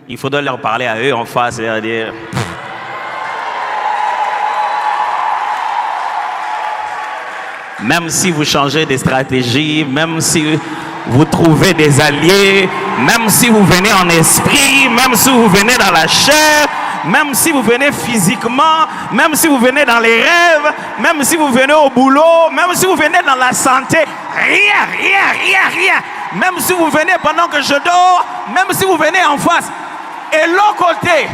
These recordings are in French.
Il faudrait leur parler à eux en face et leur dire... Même si vous changez de stratégie, même si vous trouvez des alliés, même si vous venez en esprit, même si vous venez dans la chair, même si vous venez physiquement, même si vous venez dans les rêves, même si vous venez au boulot, même si vous venez dans la santé, rien. Même si vous venez pendant que je dors, même si vous venez en face. Et l'autre côté,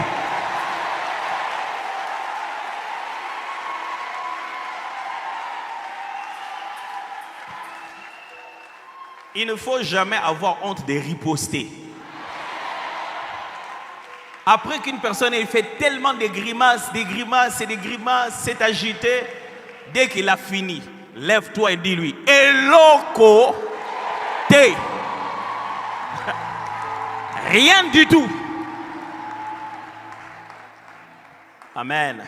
il ne faut jamais avoir honte de riposter. Après qu'une personne ait fait tellement de grimaces, s'est agité, dès qu'il a fini, lève-toi et dis-lui, Eloko te. Rien du tout. Amen.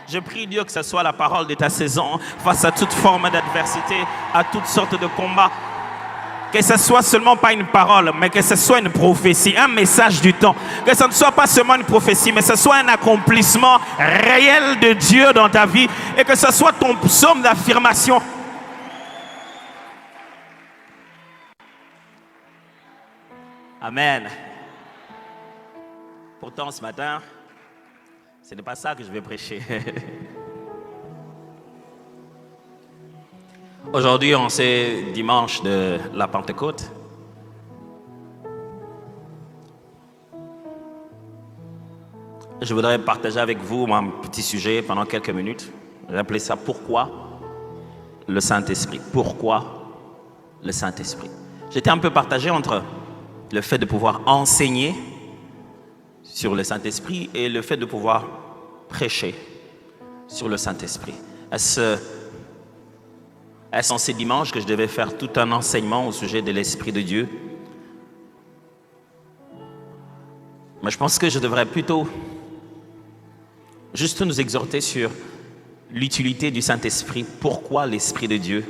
Je prie Dieu que ce soit la parole de ta saison face à toute forme d'adversité, à toutes sortes de combats. Que ce soit seulement pas une parole, mais que ce soit une prophétie, un message du temps. Que ce ne soit pas seulement une prophétie, mais que ce soit un accomplissement réel de Dieu dans ta vie. Et que ce soit ton psaume d'affirmation. Amen. Pourtant, ce matin, ce n'est pas ça que je vais prêcher. Aujourd'hui, on sait dimanche de la Pentecôte. Je voudrais partager avec vous un petit sujet pendant quelques minutes. J'ai appelé ça « Pourquoi le Saint-Esprit ?» Pourquoi le Saint-Esprit? J'étais un peu partagé entre le fait de pouvoir enseigner sur le Saint-Esprit et le fait de pouvoir prêcher sur le Saint-Esprit. Est-ce en ces dimanches que je devais faire tout un enseignement au sujet de l'Esprit de Dieu? Mais je pense que je devrais plutôt juste nous exhorter sur l'utilité du Saint-Esprit. Pourquoi l'Esprit de Dieu?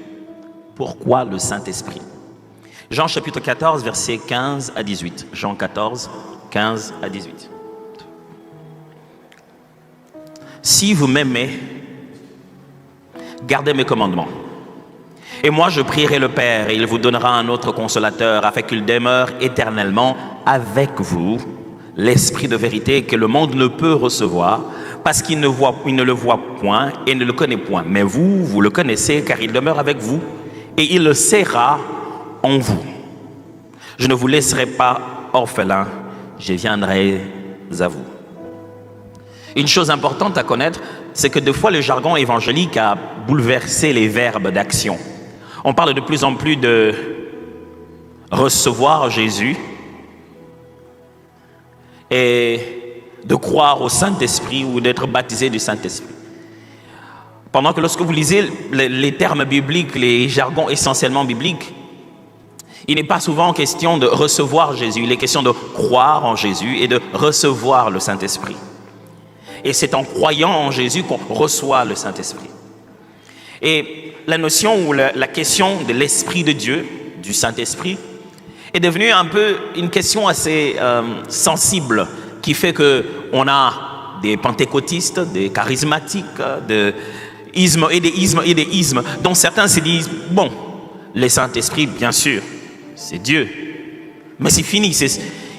Pourquoi le Saint-Esprit? Jean chapitre 14, versets 15 à 18. Jean 14, 15 à 18. Si vous m'aimez, gardez mes commandements. Et moi, je prierai le Père et il vous donnera un autre consolateur afin qu'il demeure éternellement avec vous, l'Esprit de vérité que le monde ne peut recevoir parce qu'il ne le voit point et ne le connaît point. Mais vous, vous le connaissez car il demeure avec vous et il le sera en vous. Je ne vous laisserai pas orphelins, je viendrai à vous. Une chose importante à connaître, c'est que des fois le jargon évangélique a bouleversé les verbes d'action. On parle de plus en plus de recevoir Jésus et de croire au Saint-Esprit ou d'être baptisé du Saint-Esprit. Pendant que lorsque vous lisez les termes bibliques, les jargons essentiellement bibliques, il n'est pas souvent question de recevoir Jésus, il est question de croire en Jésus et de recevoir le Saint-Esprit. Et c'est en croyant en Jésus qu'on reçoit le Saint-Esprit. Et la notion ou la question de l'Esprit de Dieu, du Saint-Esprit, est devenue un peu une question assez sensible, qui fait qu'on a des pentecôtistes, des charismatiques, des ismes et des ismes, dont certains se disent, bon, le Saint-Esprit, bien sûr, c'est Dieu, mais c'est fini,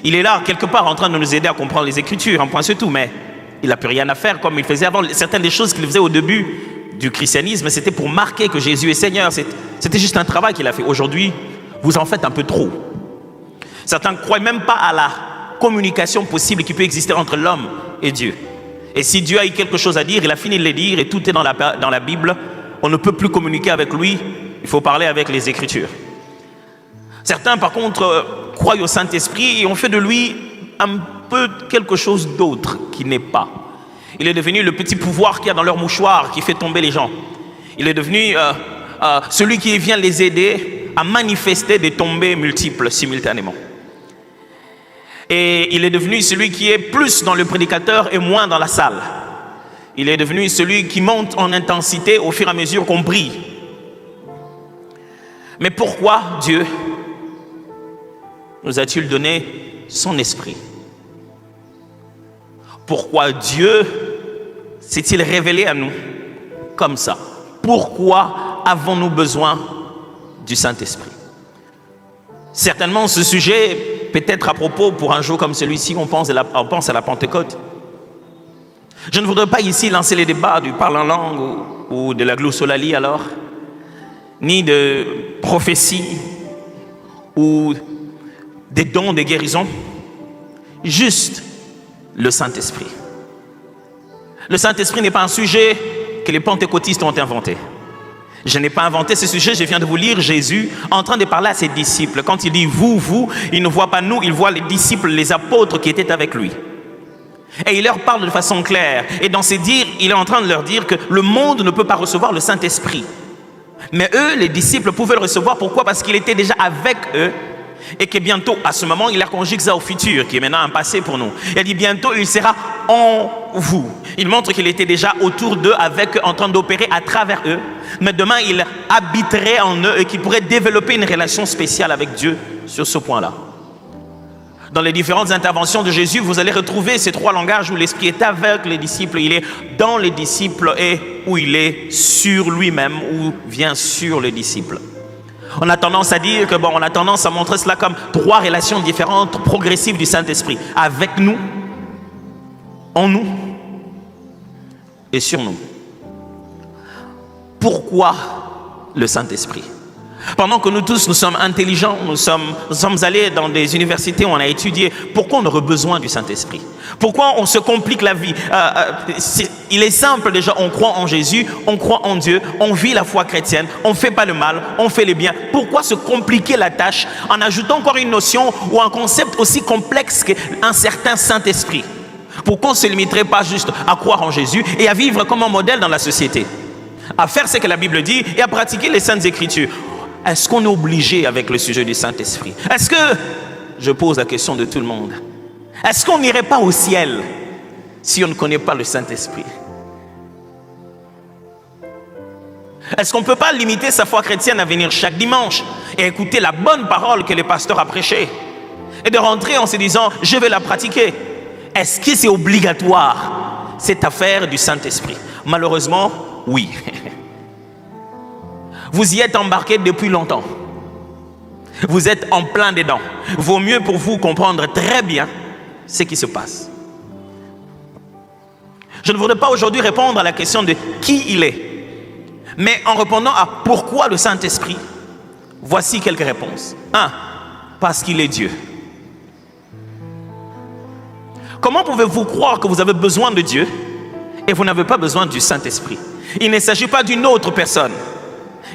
il est là, quelque part, en train de nous aider à comprendre les Écritures, un point c'est tout, mais il n'a plus rien à faire comme il faisait avant. Certaines des choses qu'il faisait au début du christianisme, c'était pour marquer que Jésus est Seigneur. C'était juste un travail qu'il a fait. Aujourd'hui, vous en faites un peu trop. Certains ne croient même pas à la communication possible qui peut exister entre l'homme et Dieu. Et si Dieu a eu quelque chose à dire, il a fini de le dire et tout est dans la Bible. On ne peut plus communiquer avec lui, il faut parler avec les Écritures. Certains, par contre, croient au Saint-Esprit et ont fait de lui un peu quelque chose d'autre qui n'est pas. Il est devenu le petit pouvoir qu'il y a dans leur mouchoir qui fait tomber les gens. Il est devenu celui qui vient les aider à manifester des tombées multiples simultanément. Et il est devenu celui qui est plus dans le prédicateur et moins dans la salle. Il est devenu celui qui monte en intensité au fur et à mesure qu'on brille. Mais pourquoi Dieu nous a-t-il donné son esprit? Pourquoi Dieu s'est-il révélé à nous comme ça? Pourquoi avons-nous besoin du Saint-Esprit? Certainement, ce sujet peut être à propos pour un jour comme celui-ci, on pense à la Pentecôte. Je ne voudrais pas ici lancer les débats du parle en langue ou de la glossolalie alors, ni de prophétie ou des dons de guérison, juste le Saint-Esprit. Le Saint-Esprit n'est pas un sujet que les pentecôtistes ont inventé. Je n'ai pas inventé ce sujet, je viens de vous lire Jésus en train de parler à ses disciples. Quand il dit vous, il ne voit pas nous, il voit les disciples, les apôtres qui étaient avec lui. Et il leur parle de façon claire. Et dans ses dires, il est en train de leur dire que le monde ne peut pas recevoir le Saint-Esprit. Mais eux, les disciples, pouvaient le recevoir. Pourquoi? Parce qu'il était déjà avec eux. Et que bientôt, à ce moment, il leur conjugue ça au futur, qui est maintenant un passé pour nous. Il dit bientôt, il sera en vous. Il montre qu'il était déjà autour d'eux, avec eux, en train d'opérer à travers eux. Mais demain, il habiterait en eux et qu'il pourrait développer une relation spéciale avec Dieu sur ce point-là. Dans les différentes interventions de Jésus, vous allez retrouver ces trois langages où l'Esprit est avec les disciples, il est dans les disciples et où il est sur lui-même, ou vient sur les disciples. On a tendance à dire que on a tendance à montrer cela comme trois relations différentes, progressives du Saint-Esprit. Avec nous, en nous et sur nous. Pourquoi le Saint-Esprit? Pendant que nous tous, nous sommes intelligents, nous sommes allés dans des universités où on a étudié, pourquoi on aurait besoin du Saint-Esprit? Pourquoi on se complique la vie? Il est simple déjà, on croit en Jésus, on croit en Dieu, on vit la foi chrétienne, on ne fait pas le mal, on fait le bien. Pourquoi se compliquer la tâche en ajoutant encore une notion ou un concept aussi complexe qu'un certain Saint-Esprit? Pourquoi on ne se limiterait pas juste à croire en Jésus et à vivre comme un modèle dans la société? À faire ce que la Bible dit et à pratiquer les Saintes Écritures. Est-ce qu'on est obligé avec le sujet du Saint-Esprit? Est-ce que, je pose la question de tout le monde, est-ce qu'on n'irait pas au ciel si on ne connaît pas le Saint-Esprit? Est-ce qu'on ne peut pas limiter sa foi chrétienne à venir chaque dimanche et écouter la bonne parole que le pasteur a prêchée et de rentrer en se disant, je vais la pratiquer? Est-ce que c'est obligatoire, cette affaire du Saint-Esprit? Malheureusement, oui. Vous y êtes embarqué depuis longtemps. Vous êtes en plein dedans. Vaut mieux pour vous comprendre très bien ce qui se passe. Je ne voudrais pas aujourd'hui répondre à la question de qui il est. Mais en répondant à pourquoi le Saint-Esprit, voici quelques réponses. 1. Parce qu'il est Dieu. Comment pouvez-vous croire que vous avez besoin de Dieu et vous n'avez pas besoin du Saint-Esprit? Il ne s'agit pas d'une autre personne.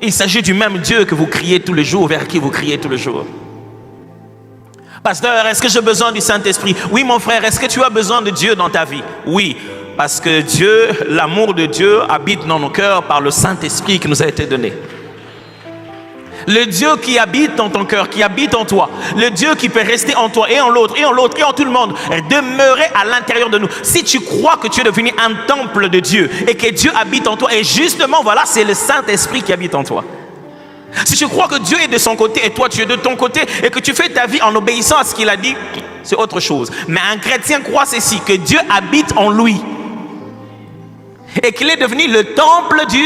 Il s'agit du même Dieu que vous criez tous les jours, vers qui vous criez tous les jours. Pasteur, est-ce que j'ai besoin du Saint-Esprit? Oui, mon frère, est-ce que tu as besoin de Dieu dans ta vie? Oui, parce que Dieu, l'amour de Dieu habite dans nos cœurs par le Saint-Esprit qui nous a été donné. Le Dieu qui habite dans ton cœur, qui habite en toi, le Dieu qui peut rester en toi et en l'autre et en l'autre et en tout le monde, demeurer à l'intérieur de nous. Si tu crois que tu es devenu un temple de Dieu et que Dieu habite en toi, et justement voilà, c'est le Saint-Esprit qui habite en toi. Si tu crois que Dieu est de son côté et toi tu es de ton côté et que tu fais ta vie en obéissant à ce qu'il a dit, c'est autre chose. Mais un chrétien croit ceci, que Dieu habite en lui et qu'il est devenu le temple du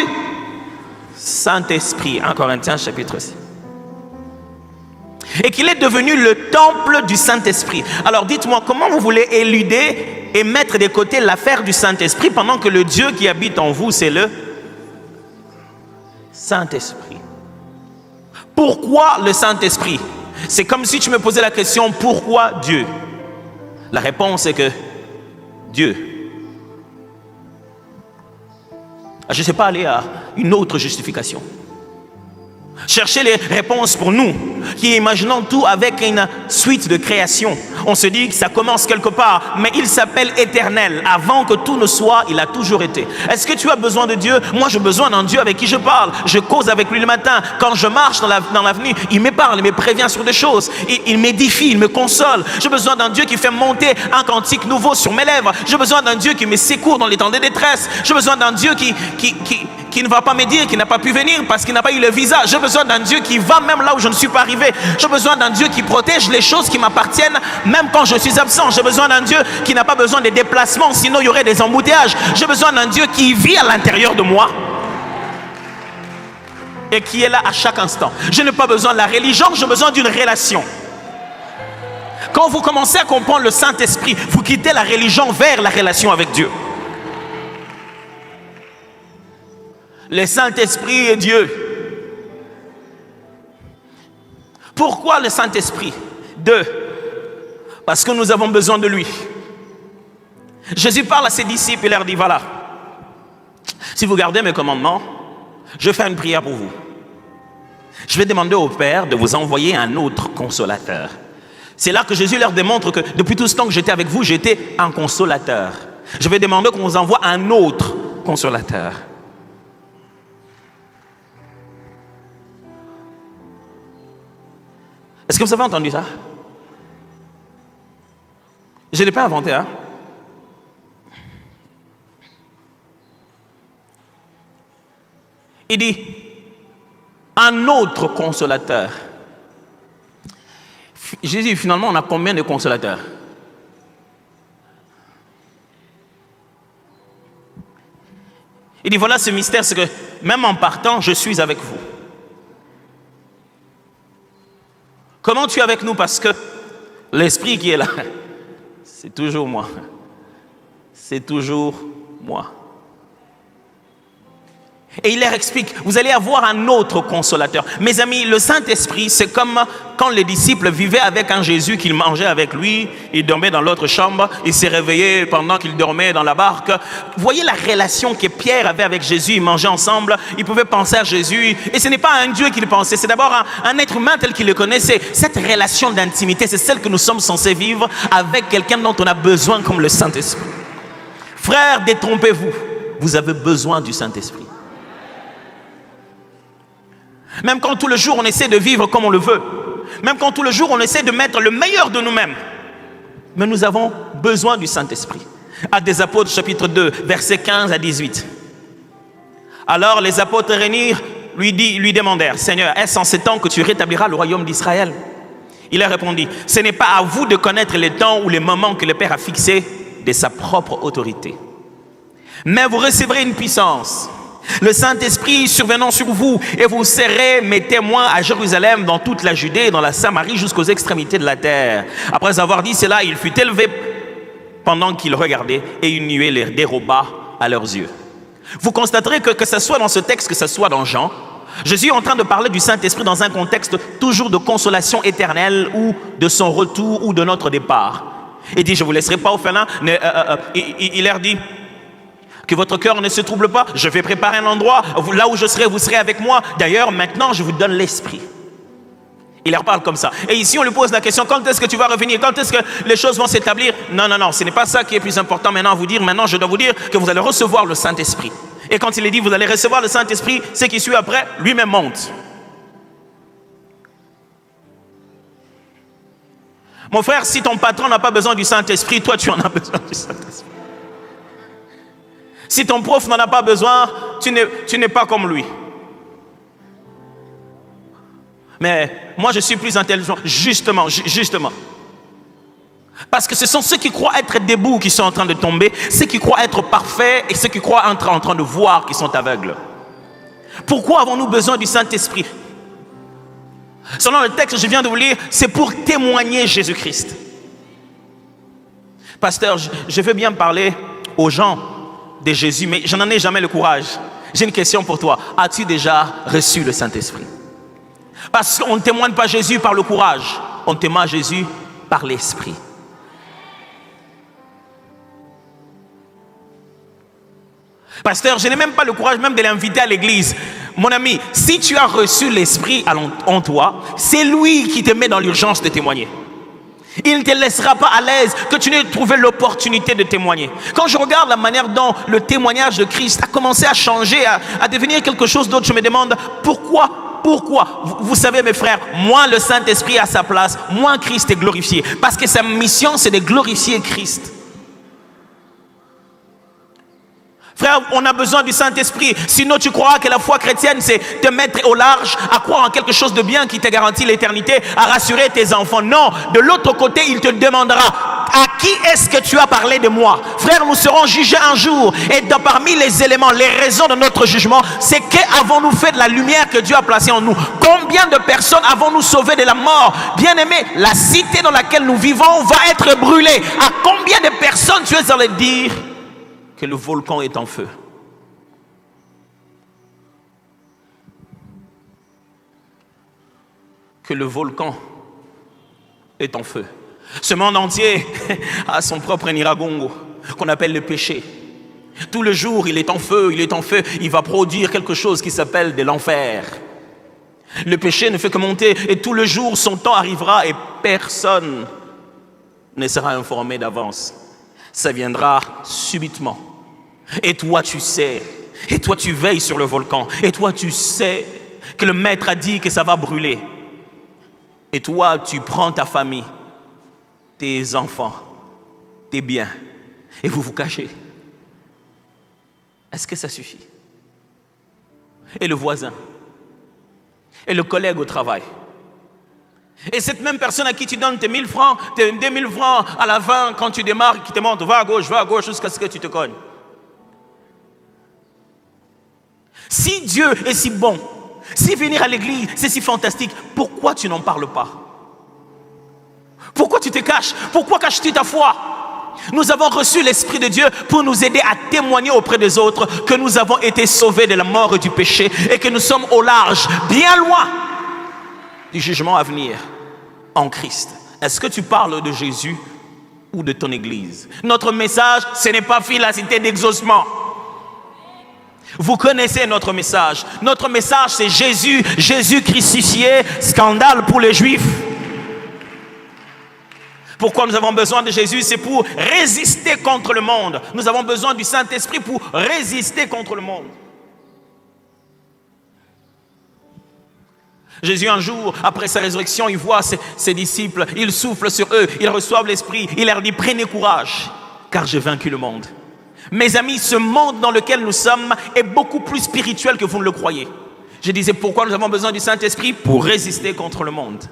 Saint-Esprit, 1 Corinthiens chapitre 6. Et qu'il est devenu le temple du Saint-Esprit. Alors dites-moi, comment vous voulez éluder et mettre de côté l'affaire du Saint-Esprit pendant que le Dieu qui habite en vous, c'est le Saint-Esprit? Pourquoi le Saint-Esprit? C'est comme si tu me posais la question, pourquoi Dieu? La réponse est que Dieu. Je ne sais pas aller à une autre justification. Chercher les réponses pour nous, qui imaginons tout avec une suite de création. On se dit que ça commence quelque part, mais il s'appelle éternel. Avant que tout ne soit, il a toujours été. Est-ce que tu as besoin de Dieu? Moi, j'ai besoin d'un Dieu avec qui je parle. Je cause avec lui le matin. Quand je marche dans l'avenue, il me parle, il me prévient sur des choses. Il m'édifie, il me console. J'ai besoin d'un Dieu qui fait monter un cantique nouveau sur mes lèvres. J'ai besoin d'un Dieu qui me secourt dans les temps de détresse. J'ai besoin d'un Dieu qui qui ne va pas me dire qu'il n'a pas pu venir parce qu'il n'a pas eu le visa. J'ai besoin d'un Dieu qui va même là où je ne suis pas arrivé. J'ai besoin d'un Dieu qui protège les choses qui m'appartiennent même quand je suis absent. J'ai besoin d'un Dieu qui n'a pas besoin de déplacements, sinon il y aurait des embouteillages. J'ai besoin d'un Dieu qui vit à l'intérieur de moi et qui est là à chaque instant. Je n'ai pas besoin de la religion, j'ai besoin d'une relation. Quand vous commencez à comprendre le Saint-Esprit, vous quittez la religion vers la relation avec Dieu. Le Saint-Esprit est Dieu. Pourquoi le Saint-Esprit? 2. Parce que nous avons besoin de lui. Jésus parle à ses disciples et leur dit, voilà, si vous gardez mes commandements, je vais faire une prière pour vous. Je vais demander au Père de vous envoyer un autre consolateur. C'est là que Jésus leur démontre que depuis tout ce temps que j'étais avec vous, j'étais un consolateur. Je vais demander qu'on vous envoie un autre consolateur. Est-ce que vous avez entendu ça? Je ne l'ai pas inventé, hein? Il dit, un autre consolateur. Jésus, finalement, on a combien de consolateurs? Il dit, voilà ce mystère, c'est que même en partant, je suis avec vous. Comment tu es avec nous? Parce que l'Esprit qui est là, c'est toujours moi. C'est toujours moi. Et il leur explique, vous allez avoir un autre consolateur. Mes amis, le Saint-Esprit, c'est comme quand les disciples vivaient avec un Jésus, qu'ils mangeaient avec lui, ils dormaient dans l'autre chambre, ils s'est réveillé pendant qu'ils dormaient dans la barque. Vous voyez la relation que Pierre avait avec Jésus, ils mangeaient ensemble, ils pouvaient penser à Jésus. Et ce n'est pas un Dieu qu'il pensait, c'est d'abord un être humain tel qu'il le connaissait. Cette relation d'intimité, c'est celle que nous sommes censés vivre avec quelqu'un dont on a besoin comme le Saint-Esprit. Frères, détrompez-vous, vous avez besoin du Saint-Esprit. Même quand tout le jour on essaie de vivre comme on le veut, même quand tout le jour on essaie de mettre le meilleur de nous-mêmes, mais nous avons besoin du Saint-Esprit. Actes des Apôtres chapitre 2 versets 15 à 18. Alors les apôtres réunis lui demandèrent, Seigneur, est-ce en ces temps que tu rétabliras le royaume d'Israël? Il leur répondit, ce n'est pas à vous de connaître les temps ou les moments que le Père a fixés de sa propre autorité, mais vous recevrez une puissance, le Saint-Esprit survenant sur vous, et vous serez mes témoins à Jérusalem, dans toute la Judée, dans la Samarie, jusqu'aux extrémités de la terre. Après avoir dit cela, il fut élevé pendant qu'ils regardaient, et une nuée les déroba à leurs yeux. Vous constaterez que ce soit dans ce texte, que ce soit dans Jean, Jésus est en train de parler du Saint-Esprit dans un contexte toujours de consolation éternelle, ou de son retour, ou de notre départ. Il dit, je ne vous laisserai pas orphelins. Il leur dit, que votre cœur ne se trouble pas, je vais préparer un endroit, là où je serai, vous serez avec moi. D'ailleurs, maintenant, je vous donne l'Esprit. Il leur parle comme ça. Et ici, on lui pose la question, quand est-ce que tu vas revenir? Quand est-ce que les choses vont s'établir? Non, ce n'est pas ça qui est plus important maintenant à vous dire. Maintenant, je dois vous dire que vous allez recevoir le Saint-Esprit. Et quand il est dit, vous allez recevoir le Saint-Esprit, ce qui suit après, lui-même monte. Mon frère, si ton patron n'a pas besoin du Saint-Esprit, toi, tu en as besoin du Saint-Esprit. Si ton prof n'en a pas besoin, tu n'es pas comme lui. Mais moi, je suis plus intelligent, justement. Parce que ce sont ceux qui croient être debout qui sont en train de tomber, ceux qui croient être parfaits et ceux qui croient être en train de voir qui sont aveugles. Pourquoi avons-nous besoin du Saint-Esprit? Selon le texte que je viens de vous lire, c'est pour témoigner Jésus-Christ. Pasteur, je veux bien parler aux gens de Jésus, mais je n'en ai jamais le courage. J'ai une question pour toi. As-tu déjà reçu le Saint-Esprit? Parce qu'on ne témoigne pas Jésus par le courage, on témoigne Jésus par l'Esprit. Pasteur, je n'ai même pas le courage même de l'inviter à l'église. Mon ami, si tu as reçu l'Esprit en toi, c'est lui qui te met dans l'urgence de témoigner. Il ne te laissera pas à l'aise que tu n'aies trouvé l'opportunité de témoigner. Quand je regarde la manière dont le témoignage de Christ a commencé à changer, à devenir quelque chose d'autre, je me demande pourquoi. Vous savez mes frères, moins le Saint-Esprit à sa place, moins Christ est glorifié. Parce que sa mission c'est de glorifier Christ. Frère, on a besoin du Saint-Esprit. Sinon, tu crois que la foi chrétienne, c'est te mettre au large, à croire en quelque chose de bien qui te garantit l'éternité, à rassurer tes enfants. Non, de l'autre côté, il te demandera, à qui est-ce que tu as parlé de moi? Frère, nous serons jugés un jour. Et parmi les éléments, les raisons de notre jugement, c'est qu'avons-nous fait de la lumière que Dieu a placée en nous? Combien de personnes avons-nous sauvées de la mort? Bien-aimés, la cité dans laquelle nous vivons va être brûlée. À combien de personnes tu es allé dire que le volcan est en feu? Que le volcan est en feu. Ce monde entier a son propre Niragongo, qu'on appelle le péché. Tout le jour, il est en feu, il va produire quelque chose qui s'appelle de l'enfer. Le péché ne fait que monter et tout le jour, son temps arrivera et personne ne sera informé d'avance. Ça viendra subitement. Et toi, tu sais, et toi, tu veilles sur le volcan, et toi, tu sais que le maître a dit que ça va brûler. Et toi, tu prends ta famille, tes enfants, tes biens, et vous vous cachez. Est-ce que ça suffit? Et le voisin, et le collègue au travail, et cette même personne à qui tu donnes tes 1000 francs, tes 2000 francs à la fin, quand tu démarres, qui te montre, va à gauche, jusqu'à ce que tu te cognes. Si Dieu est si bon, si venir à l'église, c'est si fantastique, pourquoi tu n'en parles pas? Pourquoi tu te caches? Pourquoi caches-tu ta foi? Nous avons reçu l'Esprit de Dieu pour nous aider à témoigner auprès des autres que nous avons été sauvés de la mort et du péché et que nous sommes au large, bien loin du jugement à venir en Christ. Est-ce que tu parles de Jésus ou de ton église? Notre message, ce n'est pas Philacité d'exaucement. Vous connaissez notre message. Notre message, c'est Jésus, Jésus crucifié, scandale pour les Juifs. Pourquoi nous avons besoin de Jésus? C'est pour résister contre le monde. Nous avons besoin du Saint-Esprit pour résister contre le monde. Jésus, un jour, après sa résurrection, il voit ses disciples, il souffle sur eux, ils reçoivent l'Esprit, il leur dit, prenez courage, car j'ai vaincu le monde. Mes amis, ce monde dans lequel nous sommes est beaucoup plus spirituel que vous ne le croyez. Je disais, pourquoi nous avons besoin du Saint-Esprit? Pour résister contre le monde.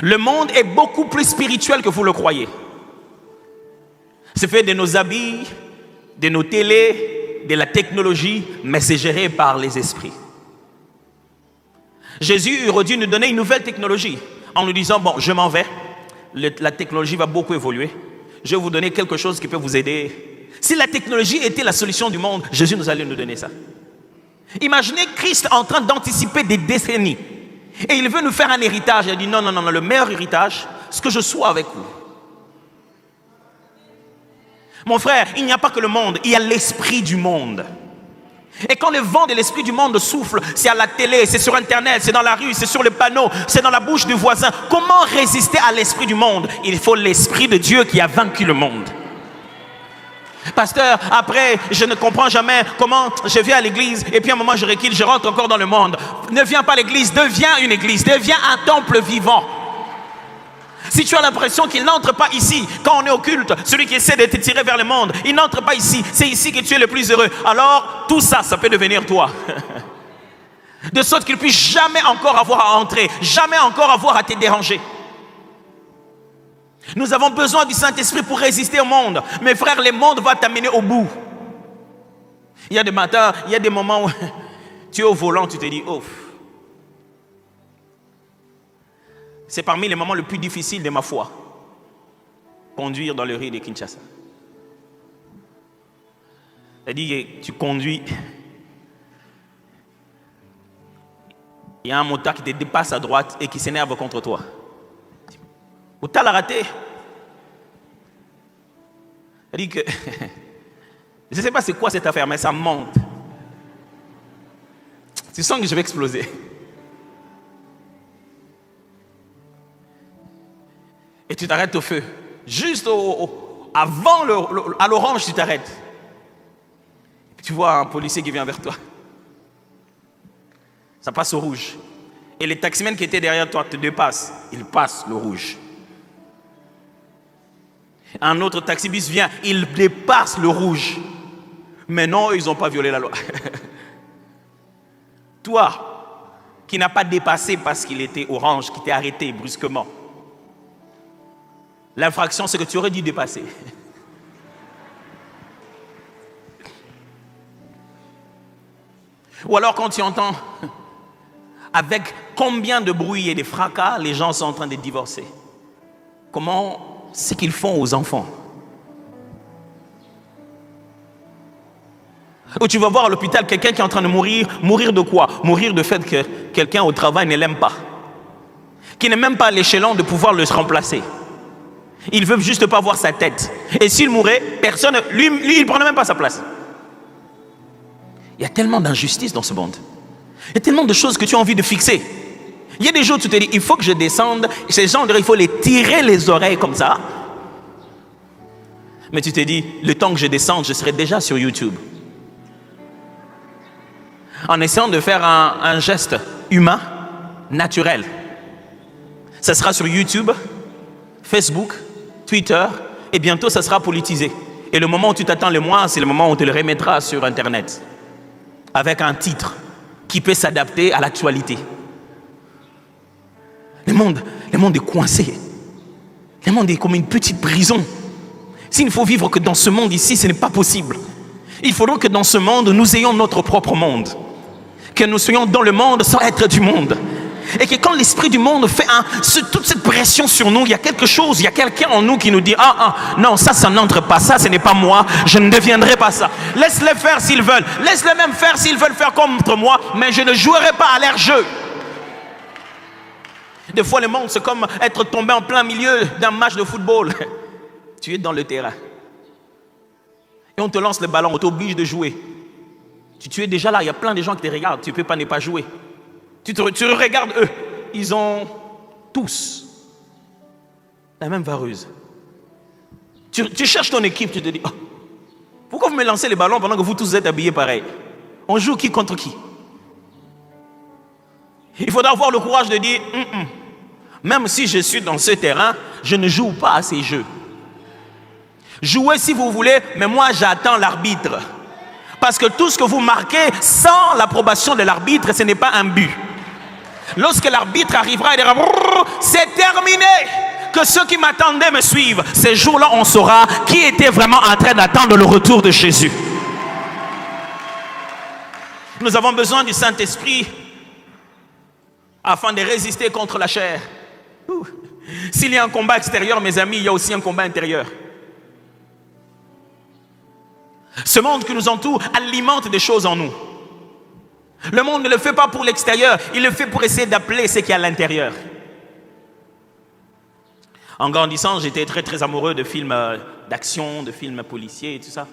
Le monde est beaucoup plus spirituel que vous le croyez. C'est fait de nos habits, de nos télés, de la technologie, mais c'est géré par les esprits. Jésus aurait dû nous donner une nouvelle technologie en nous disant, bon, je m'en vais, la technologie va beaucoup évoluer, je vais vous donner quelque chose qui peut vous aider. Si la technologie était la solution du monde, Jésus nous allait nous donner ça. Imaginez Christ en train d'anticiper des décennies. Et il veut nous faire un héritage. Il a dit non, le meilleur héritage, c'est que je sois avec vous. Mon frère, il n'y a pas que le monde, il y a l'esprit du monde. Et quand le vent de l'esprit du monde souffle, c'est à la télé, c'est sur Internet, c'est dans la rue, c'est sur les panneaux, c'est dans la bouche du voisin. Comment résister à l'esprit du monde? Il faut l'esprit de Dieu qui a vaincu le monde. Pasteur, après, je ne comprends jamais comment je viens à l'église et puis à un moment je recule, je rentre encore dans le monde. Ne viens pas à l'église, deviens une église, deviens un temple vivant. Si tu as l'impression qu'il n'entre pas ici, quand on est au culte, celui qui essaie de te tirer vers le monde, il n'entre pas ici, c'est ici que tu es le plus heureux. Alors, tout ça, ça peut devenir toi. De sorte qu'il ne puisse jamais encore avoir à entrer, jamais encore avoir à te déranger. Nous avons besoin du Saint-Esprit pour résister au monde. Mes frères, le monde va t'amener au bout. Il y a des matins, il y a des moments où tu es au volant, tu te dis, ouf. C'est parmi les moments les plus difficiles de ma foi. Conduire dans le riz de Kinshasa. C'est-à-dire que tu conduis. Il y a un motard qui te dépasse à droite et qui s'énerve contre toi. Ou t'as la raté. C'est-à-dire que je ne sais pas c'est quoi cette affaire, mais ça monte. Tu sens que je vais exploser. Et tu t'arrêtes au feu. Juste avant à l'orange, tu t'arrêtes. Et tu vois un policier qui vient vers toi. Ça passe au rouge. Et les taximens qui étaient derrière toi te dépassent. Ils passent le rouge. Un autre taxibus vient, il dépasse le rouge. Mais non, ils n'ont pas violé la loi. Toi, qui n'as pas dépassé parce qu'il était orange, qui t'est arrêté brusquement. L'infraction, c'est que tu aurais dû dépasser. Ou alors quand tu entends avec combien de bruit et de fracas les gens sont en train de divorcer. Comment c'est qu'ils font aux enfants? Ou tu vas voir à l'hôpital quelqu'un qui est en train de mourir. Mourir de quoi? Mourir du fait que quelqu'un au travail ne l'aime pas. Qui n'est même pas à l'échelon de pouvoir le remplacer. Il veut juste pas voir sa tête. Et s'il mourait, personne, lui il ne prenait même pas sa place. Il y a tellement d'injustice dans ce monde. Il y a tellement de choses que tu as envie de fixer. Il y a des jours où tu te dis, il faut que je descende. Ces gens, il faut les tirer les oreilles comme ça. Mais tu te dis, le temps que je descende, je serai déjà sur YouTube. En essayant de faire un geste humain, naturel. Ça sera sur YouTube, Facebook, Twitter, et bientôt ça sera politisé. Et le moment où tu t'attends le moins, c'est le moment où on te le remettra sur Internet. Avec un titre qui peut s'adapter à l'actualité. Le monde est coincé. Le monde est comme une petite prison. S'il ne faut vivre que dans ce monde ici, ce n'est pas possible. Il faudra que dans ce monde, nous ayons notre propre monde. Que nous soyons dans le monde sans être du monde. Et que quand l'esprit du monde fait toute cette pression sur nous, il y a quelque chose, il y a quelqu'un en nous qui nous dit non, ça n'entre pas, ça ce n'est pas moi, je ne deviendrai pas ça. Laisse-les faire s'ils veulent, laisse-les même faire s'ils veulent faire contre moi, mais je ne jouerai pas à leur jeu. Des fois le monde c'est comme être tombé en plein milieu d'un match de football. Tu es dans le terrain. Et on te lance le ballon, on t'oblige de jouer. Tu es déjà là, il y a plein de gens qui te regardent, tu ne peux pas ne pas jouer. Tu regardes eux, ils ont tous la même vareuse. Tu cherches ton équipe, tu te dis, pourquoi vous me lancez les ballons pendant que vous tous êtes habillés pareil? On joue qui contre qui? Il faudra avoir le courage de dire, même si je suis dans ce terrain, je ne joue pas à ces jeux. Jouez si vous voulez, mais moi j'attends l'arbitre. Parce que tout ce que vous marquez sans l'approbation de l'arbitre, ce n'est pas un but. Lorsque l'arbitre arrivera, il dira, c'est terminé. Que ceux qui m'attendaient me suivent. Ces jours-là, on saura qui était vraiment en train d'attendre le retour de Jésus. Nous avons besoin du Saint-Esprit afin de résister contre la chair. S'il y a un combat extérieur, mes amis, il y a aussi un combat intérieur. Ce monde qui nous entoure alimente des choses en nous. Le monde ne le fait pas pour l'extérieur, il le fait pour essayer d'appeler ce qu'il y a à l'intérieur. En grandissant, j'étais très très amoureux de films d'action, de films policiers et tout ça.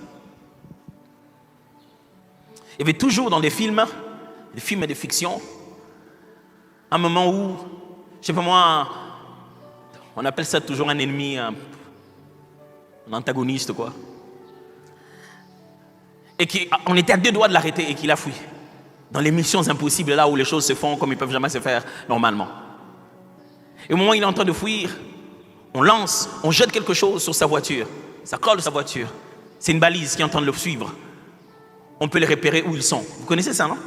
Il y avait toujours dans des films de fiction, un moment où, je sais pas moi, on appelle ça toujours un ennemi, un antagoniste quoi. Et qu'on était à 2 doigts de l'arrêter et qu'il a fui. Dans les missions impossibles, là où les choses se font comme ils ne peuvent jamais se faire normalement. Et au moment où il est en train de fuir, on jette quelque chose sur sa voiture. Ça colle sa voiture. C'est une balise qui est en train de le suivre. On peut les repérer où ils sont. Vous connaissez ça, non?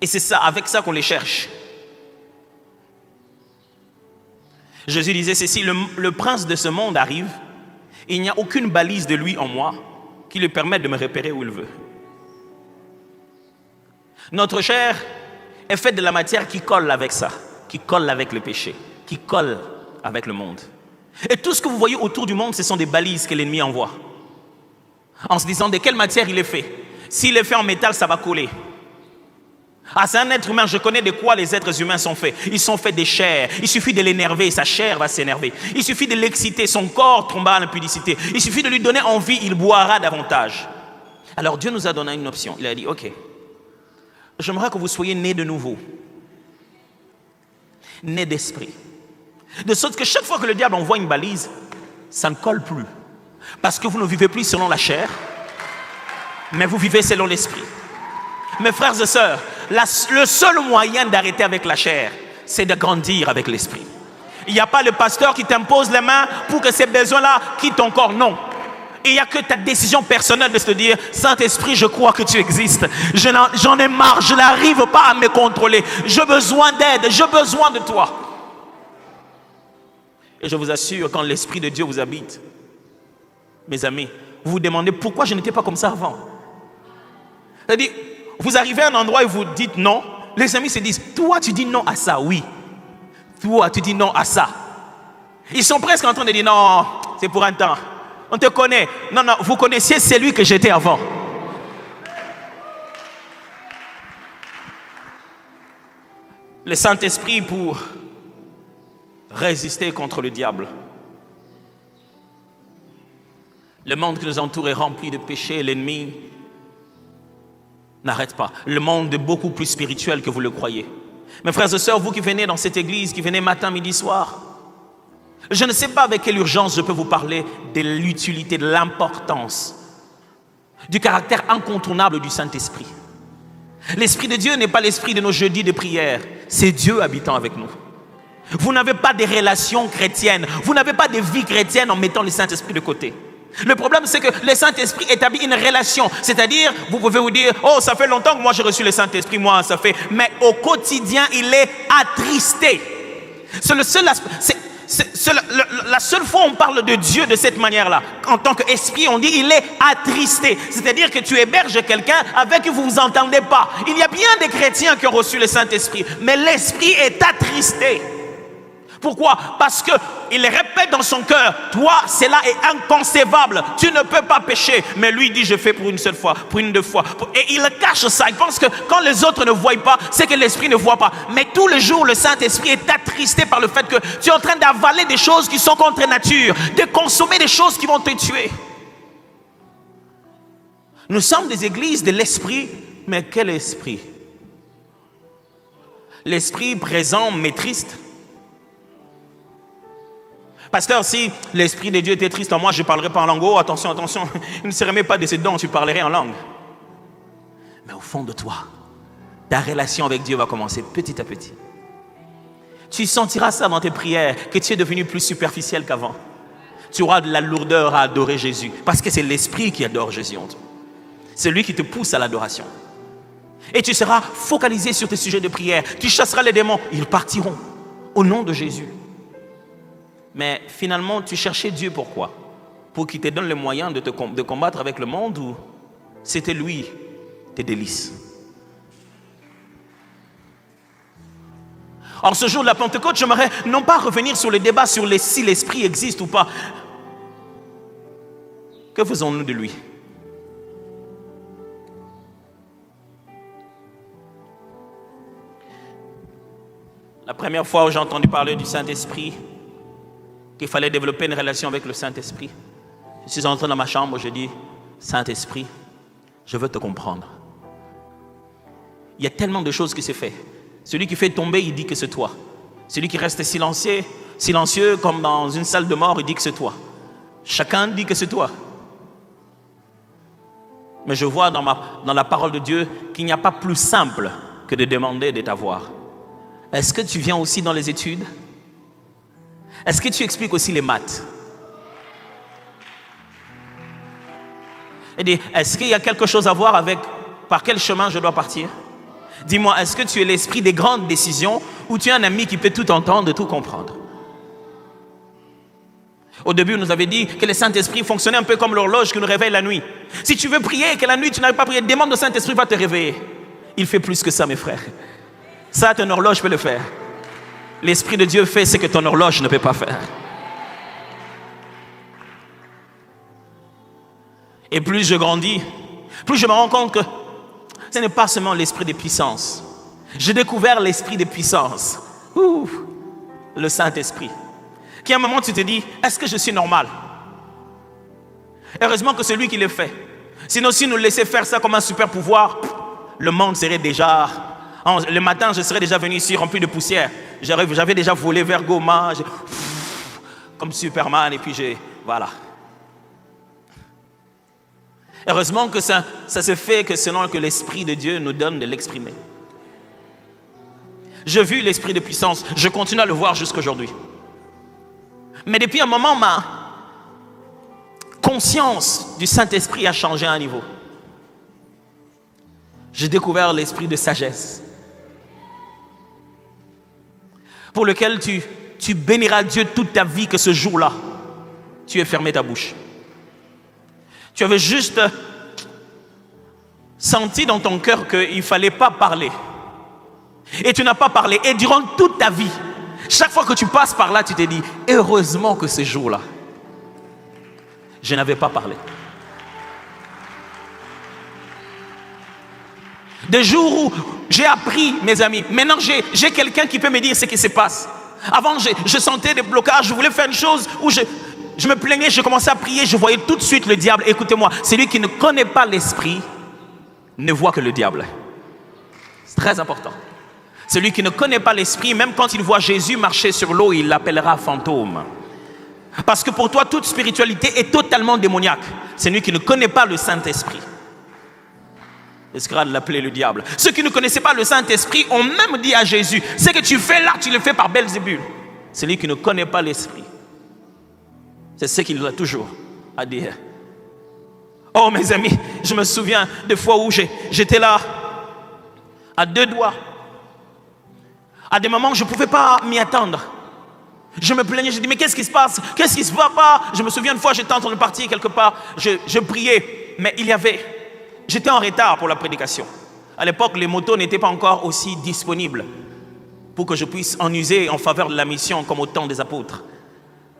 Et c'est ça, avec ça qu'on les cherche. Jésus disait ceci, le prince de ce monde arrive. Il n'y a aucune balise de lui en moi qui lui permette de me repérer où il veut. Notre chair est faite de la matière qui colle avec ça, qui colle avec le péché, qui colle avec le monde. Et tout ce que vous voyez autour du monde, ce sont des balises que l'ennemi envoie. En se disant de quelle matière il est fait. S'il est fait en métal, ça va coller. C'est un être humain, je connais de quoi les êtres humains sont faits. Ils sont faits de chair. Il suffit de l'énerver, sa chair va s'énerver. Il suffit de l'exciter, son corps tombera à l'impudicité. Il suffit de lui donner envie, il boira davantage. Alors Dieu nous a donné une option. Il a dit, ok, j'aimerais que vous soyez nés de nouveau. Nés d'esprit. De sorte que chaque fois que le diable envoie une balise, ça ne colle plus. Parce que vous ne vivez plus selon la chair, mais vous vivez selon l'esprit. Mes frères et sœurs, le seul moyen d'arrêter avec la chair, c'est de grandir avec l'esprit. Il n'y a pas le pasteur qui t'impose les mains pour que ces besoins-là quittent ton corps. Non. il n'y a que ta décision personnelle de se dire, Saint-Esprit, je crois que tu existes. J'en ai marre, je n'arrive pas à me contrôler. J'ai besoin d'aide, j'ai besoin de toi. Et je vous assure, quand l'Esprit de Dieu vous habite, mes amis, vous vous demandez pourquoi je n'étais pas comme ça avant. C'est-à-dire, vous arrivez à un endroit et vous dites non. Les amis se disent, toi tu dis non à ça, oui. Toi tu dis non à ça. Ils sont presque en train de dire non, c'est pour un temps. On te connaît. Non, non, vous connaissiez celui que j'étais avant. Le Saint-Esprit pour résister contre le diable. Le monde qui nous entoure est rempli de péchés. L'ennemi n'arrête pas. Le monde est beaucoup plus spirituel que vous le croyez. Mes frères et sœurs, vous qui venez dans cette église, qui venez matin, midi, soir, je ne sais pas avec quelle urgence je peux vous parler de l'utilité, de l'importance, du caractère incontournable du Saint-Esprit. L'Esprit de Dieu n'est pas l'esprit de nos jeudis de prière, c'est Dieu habitant avec nous. Vous n'avez pas de relations chrétiennes, vous n'avez pas de vie chrétienne en mettant le Saint-Esprit de côté. Le problème, c'est que le Saint-Esprit établit une relation. C'est-à-dire, vous pouvez vous dire, oh, ça fait longtemps que moi j'ai reçu le Saint-Esprit, moi ça fait... Mais au quotidien, il est attristé. C'est le seul aspect... la seule fois où on parle de Dieu de cette manière-là, en tant qu'esprit, on dit il est attristé. C'est-à-dire que tu héberges quelqu'un avec qui vous ne vous entendez pas. Il y a bien des chrétiens qui ont reçu le Saint-Esprit, mais l'esprit est attristé. Pourquoi? Parce qu'il répète dans son cœur, toi, cela est inconcevable, tu ne peux pas pécher. Mais lui dit, je fais pour une seule fois, pour une deux fois. Et il cache ça, il pense que quand les autres ne voient pas, c'est que l'esprit ne voit pas. Mais tous les jours, le Saint-Esprit est attristé par le fait que tu es en train d'avaler des choses qui sont contre nature, de consommer des choses qui vont te tuer. Nous sommes des églises de l'esprit, mais quel esprit? L'esprit présent mais triste. Pasteur, si l'Esprit de Dieu était triste en moi, je ne parlerais pas en langue. Oh, attention, attention, il ne se remet pas de ses dons, tu parlerais en langue. Mais au fond de toi, ta relation avec Dieu va commencer petit à petit. Tu sentiras ça dans tes prières, que tu es devenu plus superficiel qu'avant. Tu auras de la lourdeur à adorer Jésus, parce que c'est l'Esprit qui adore Jésus en toi. C'est lui qui te pousse à l'adoration. Et tu seras focalisé sur tes sujets de prière. Tu chasseras les démons, ils partiront au nom de Jésus. Mais finalement, tu cherchais Dieu pourquoi? Pour qu'il te donne les moyens de combattre avec le monde, ou c'était lui, tes délices? Or, ce jour de la Pentecôte, j'aimerais non pas revenir sur le débat sur si l'Esprit existe ou pas. Que faisons-nous de lui? La première fois où j'ai entendu parler du Saint-Esprit, qu'il fallait développer une relation avec le Saint-Esprit, je suis entré dans ma chambre, je dis, Saint-Esprit, je veux te comprendre. Il y a tellement de choses qui se font. Celui qui fait tomber, il dit que c'est toi. Celui qui reste silencieux comme dans une salle de mort, il dit que c'est toi. Chacun dit que c'est toi. Mais je vois dans la parole de Dieu qu'il n'y a pas plus simple que de demander de t'avoir. Est-ce que tu viens aussi dans les études? Est-ce que tu expliques aussi les maths? Est-ce qu'il y a quelque chose à voir avec par quel chemin je dois partir? Dis-moi, est-ce que tu es l'esprit des grandes décisions ou tu es un ami qui peut tout entendre et tout comprendre? Au début, on nous avait dit que le Saint-Esprit fonctionnait un peu comme l'horloge qui nous réveille la nuit. Si tu veux prier et que la nuit tu n'arrives pas à prier, demande au Saint-Esprit, va te réveiller. Il fait plus que ça, mes frères. Ça, ton horloge peut le faire. L'Esprit de Dieu fait ce que ton horloge ne peut pas faire. Et plus je grandis, plus je me rends compte que ce n'est pas seulement l'esprit de puissance. J'ai découvert l'esprit de puissance. Le Saint-Esprit. Qui à un moment tu te dis, est-ce que je suis normal? Heureusement que c'est lui qui le fait. Sinon, si nous laissait faire ça comme un super pouvoir, le monde serait déjà... Le matin, je serais déjà venu ici rempli de poussière. J'avais déjà volé vers Goma, comme Superman, et puis voilà. Heureusement que ça se fait que selon que l'Esprit de Dieu nous donne de l'exprimer. J'ai vu l'Esprit de puissance, je continue à le voir jusqu'aujourd'hui. Mais depuis un moment, conscience du Saint-Esprit a changé à un niveau. J'ai découvert l'esprit de sagesse pour lequel tu béniras Dieu toute ta vie que ce jour-là, tu aies fermé ta bouche. Tu avais juste senti dans ton cœur qu'il ne fallait pas parler. Et tu n'as pas parlé. Et durant toute ta vie, chaque fois que tu passes par là, tu t'es dit, heureusement que ce jour-là, je n'avais pas parlé. Des jours où j'ai appris, mes amis, maintenant j'ai quelqu'un qui peut me dire ce qui se passe. Avant, je sentais des blocages, je voulais faire une chose où je me plaignais, je commençais à prier, je voyais tout de suite le diable. Écoutez-moi, celui qui ne connaît pas l'esprit ne voit que le diable. C'est très important. Celui qui ne connaît pas l'esprit, même quand il voit Jésus marcher sur l'eau, il l'appellera fantôme. Parce que pour toi, toute spiritualité est totalement démoniaque. Celui qui ne connaît pas le Saint-Esprit risquera de l'appeler le diable. Ceux qui ne connaissaient pas le Saint-Esprit ont même dit à Jésus, ce que tu fais là, tu le fais par Belzébul. Celui qui ne connaît pas l'Esprit, c'est ce qu'il a toujours à dire. Oh mes amis, je me souviens des fois où j'étais là, à deux doigts. À des moments où je ne pouvais pas m'y attendre. Je me plaignais, je dis mais qu'est-ce qui se passe? Qu'est-ce qui ne se va pas? Je me souviens une fois, j'étais en train de partir quelque part, je priais, mais j'étais en retard pour la prédication. À l'époque, les motos n'étaient pas encore aussi disponibles pour que je puisse en user en faveur de la mission comme au temps des apôtres.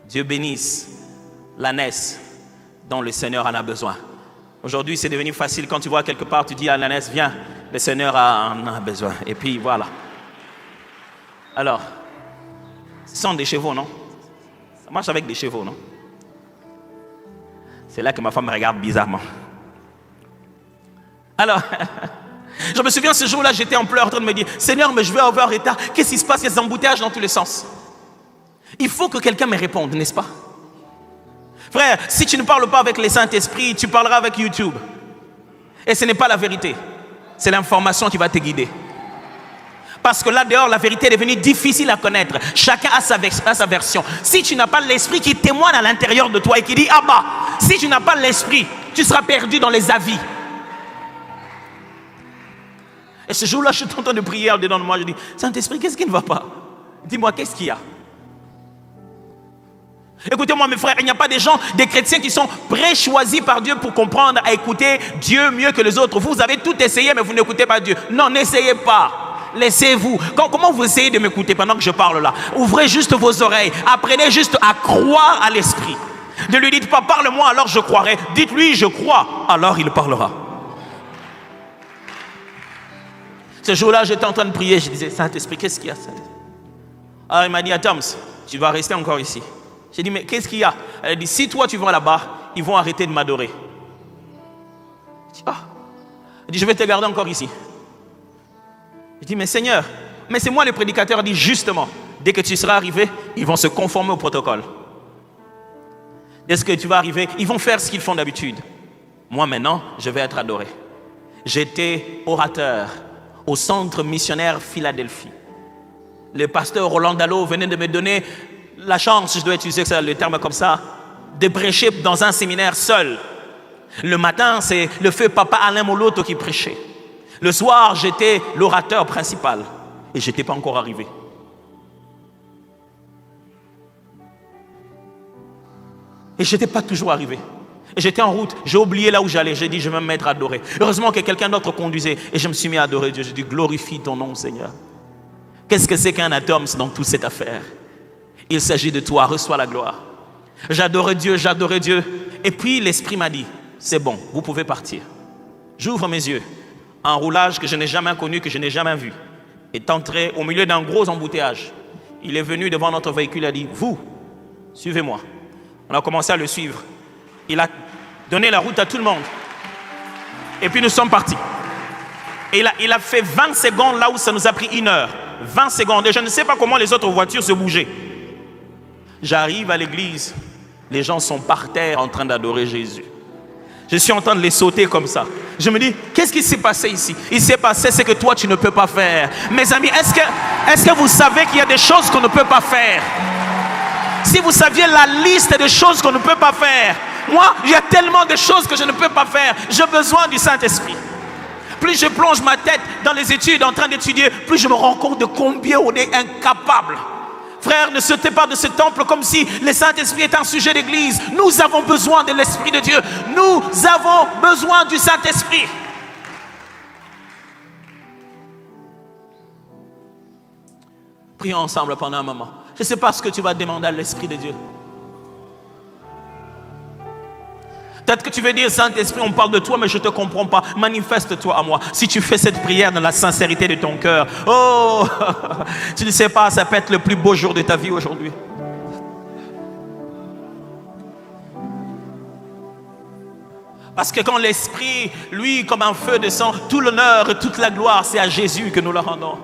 Dieu bénisse l'ânesse dont le Seigneur en a besoin. Aujourd'hui, c'est devenu facile. Quand tu vois quelque part, tu dis à l'ânesse, viens, le Seigneur en a besoin. Et puis voilà. Alors, ce sont des chevaux, non? Ça marche avec des chevaux, non? C'est là que ma femme me regarde bizarrement. Alors, je me souviens ce jour-là, j'étais en pleurs en train de me dire, Seigneur, mais je vais avoir retard. Qu'est-ce qui se passe? Il y a des embouteillages dans tous les sens. Il faut que quelqu'un me réponde, n'est-ce pas? Frère, si tu ne parles pas avec les Saint-Esprit, tu parleras avec YouTube. Et ce n'est pas la vérité. C'est l'information qui va te guider. Parce que là dehors, la vérité est devenue difficile à connaître. Chacun a sa version. Si tu n'as pas l'esprit qui témoigne à l'intérieur de toi et qui dit, ah bah, si tu n'as pas l'esprit, tu seras perdu dans les avis. Et ce jour-là, je suis en train de prier dedans de moi. Je dis, Saint-Esprit, qu'est-ce qui ne va pas? Dis-moi, qu'est-ce qu'il y a? Écoutez-moi mes frères, il n'y a pas des chrétiens qui sont pré-choisis par Dieu pour comprendre à écouter Dieu mieux que les autres. Vous avez tout essayé, mais vous n'écoutez pas Dieu. Non, n'essayez pas. Laissez-vous. Comment vous essayez de m'écouter pendant que je parle là? Ouvrez juste vos oreilles. Apprenez juste à croire à l'esprit. Ne lui dites pas, parle-moi, alors je croirai. Dites-lui, je crois, alors il parlera. Ce jour-là, j'étais en train de prier. Je disais, Saint-Esprit, qu'est-ce qu'il y a? Alors il m'a dit, Adams, tu vas rester encore ici. J'ai dit, mais qu'est-ce qu'il y a? Elle a dit, si toi tu vas là-bas, ils vont arrêter de m'adorer. Je dis, ah. Elle dit, je vais te garder encore ici. Je dis, mais Seigneur, mais c'est moi le prédicateur. Elle dit, justement, dès que tu seras arrivé, ils vont se conformer au protocole. Dès que tu vas arriver, ils vont faire ce qu'ils font d'habitude. Moi maintenant, je vais être adoré. J'étais orateur au centre missionnaire Philadelphie. Le pasteur Roland Dallot venait de me donner la chance, je dois utiliser le terme comme ça, de prêcher dans un séminaire seul. Le matin, c'est le feu papa Alain Moloto qui prêchait. Le soir, j'étais l'orateur principal. Et je n'étais pas encore arrivé. Et je n'étais pas toujours arrivé. Et j'étais en route, j'ai oublié là où j'allais. J'ai dit, je vais me mettre à adorer. Heureusement que quelqu'un d'autre conduisait. Et je me suis mis à adorer Dieu. J'ai dit, glorifie ton nom, Seigneur. Qu'est-ce que c'est qu'un atome dans toute cette affaire? Il s'agit de toi, reçois la gloire. J'adorais Dieu. Et puis l'Esprit m'a dit, c'est bon, vous pouvez partir. J'ouvre mes yeux. Un roulage que je n'ai jamais connu, que je n'ai jamais vu, est entré au milieu d'un gros embouteillage. Il est venu devant notre véhicule et a dit, vous, suivez-moi. On a commencé à le suivre. Il a donné la route à tout le monde. Et puis nous sommes partis. Et il a fait 20 secondes là où ça nous a pris 1 heure. 20 secondes. Et je ne sais pas comment les autres voitures se bougeaient. J'arrive à l'église. Les gens sont par terre en train d'adorer Jésus. Je suis en train de les sauter comme ça. Je me dis, qu'est-ce qui s'est passé ici? Il s'est passé ce que toi tu ne peux pas faire. Mes amis, est-ce que vous savez qu'il y a des choses qu'on ne peut pas faire? Si vous saviez la liste des choses qu'on ne peut pas faire, Moi, il y a tellement de choses que je ne peux pas faire. J'ai besoin du Saint-Esprit. Plus je plonge ma tête dans les études, en train d'étudier, plus je me rends compte de combien on est incapable. Frère, ne sautez pas de ce temple comme si le Saint-Esprit était un sujet d'église. Nous avons besoin de l'Esprit de Dieu. Nous avons besoin du Saint-Esprit. Prions ensemble pendant un moment. Je ne sais pas ce que tu vas demander à l'Esprit de Dieu. Peut-être que tu veux dire, Saint-Esprit, on parle de toi, mais je ne te comprends pas. Manifeste-toi à moi. Si tu fais cette prière dans la sincérité de ton cœur, oh, tu ne sais pas, ça peut être le plus beau jour de ta vie aujourd'hui. Parce que quand l'Esprit, lui, comme un feu descend, tout l'honneur et toute la gloire, c'est à Jésus que nous le rendons.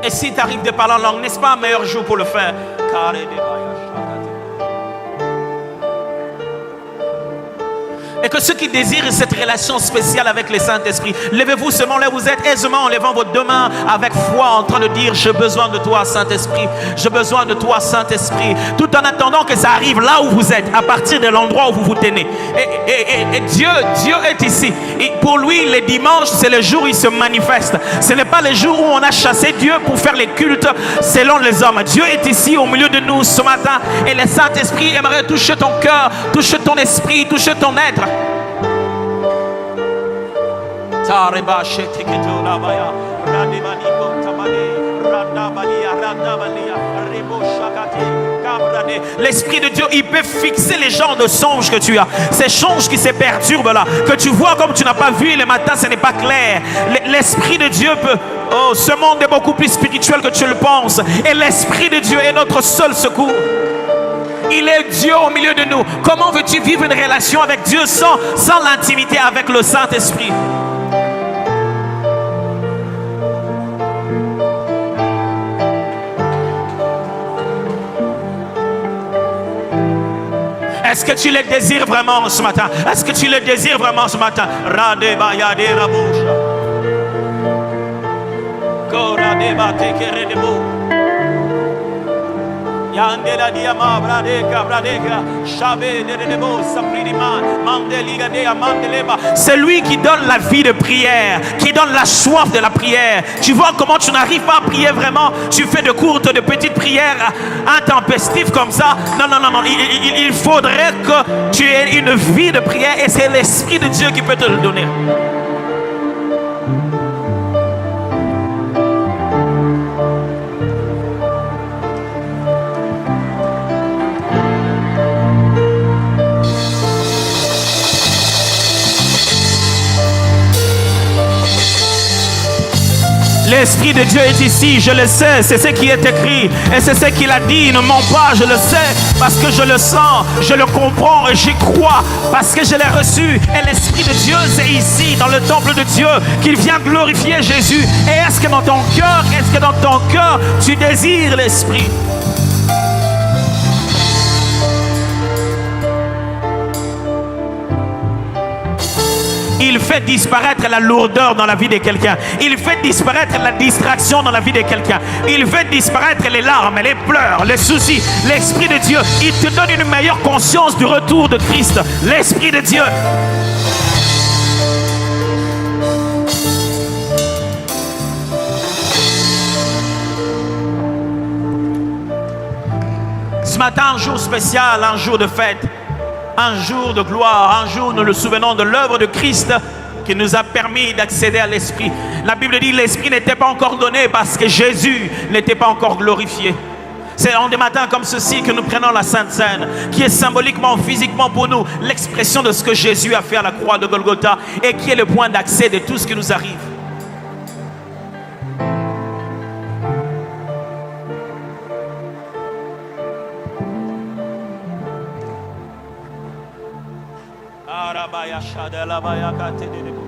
Et si tu arrives de parler en langue, n'est-ce pas un meilleur jour pour le faire? Et que ceux qui désirent cette relation spéciale avec le Saint-Esprit, levez-vous seulement là où vous êtes, aisément en levant vos deux mains avec foi, en train de dire, j'ai besoin de toi, Saint-Esprit, j'ai besoin de toi, Saint-Esprit, tout en attendant que ça arrive là où vous êtes, à partir de l'endroit où vous vous tenez. Et Dieu est ici. Et pour lui, les dimanches, c'est le jour où il se manifeste. Ce n'est pas le jour où on a chassé Dieu pour faire les cultes selon les hommes. Dieu est ici au milieu de nous ce matin, et le Saint-Esprit aimerait toucher ton cœur, toucher ton esprit, toucher ton être. L'Esprit de Dieu, il peut fixer les genres de songes que tu as. Ces songes qui se perturbent là, que tu vois comme tu n'as pas vu le matin, ce n'est pas clair. L'Esprit de Dieu peut... Oh, ce monde est beaucoup plus spirituel que tu le penses. Et l'Esprit de Dieu est notre seul secours. Il est Dieu au milieu de nous. Comment veux-tu vivre une relation avec Dieu sans l'intimité avec le Saint-Esprit? Est-ce que tu le désires vraiment ce matin? Est-ce que tu le désires vraiment ce matin? C'est lui qui donne la vie de prière, qui donne la soif de la prière. Tu vois comment tu n'arrives pas à prier vraiment? Tu fais de courtes, de petites prières intempestives comme ça. Non. Il faudrait que tu aies une vie de prière, et c'est l'Esprit de Dieu qui peut te le donner. L'Esprit de Dieu est ici, je le sais, c'est ce qui est écrit et c'est ce qu'il a dit, ne mens pas, je le sais, parce que je le sens, je le comprends et j'y crois, parce que je l'ai reçu. Et l'Esprit de Dieu, c'est ici, dans le temple de Dieu, qu'il vient glorifier Jésus. Et est-ce que dans ton cœur, tu désires l'Esprit? Il fait disparaître la lourdeur dans la vie de quelqu'un. Il fait disparaître la distraction dans la vie de quelqu'un. Il fait disparaître les larmes, les pleurs, les soucis. L'Esprit de Dieu, il te donne une meilleure conscience du retour de Christ. L'Esprit de Dieu. Ce matin, un jour spécial, un jour de fête. Un jour de gloire, un jour nous nous souvenons de l'œuvre de Christ qui nous a permis d'accéder à l'Esprit. La Bible dit que l'Esprit n'était pas encore donné parce que Jésus n'était pas encore glorifié. C'est en des matins comme ceci que nous prenons la Sainte Seine, qui est symboliquement, physiquement pour nous, l'expression de ce que Jésus a fait à la croix de Golgotha et qui est le point d'accès de tout ce qui nous arrive. Arabaya Shadela Bayakate de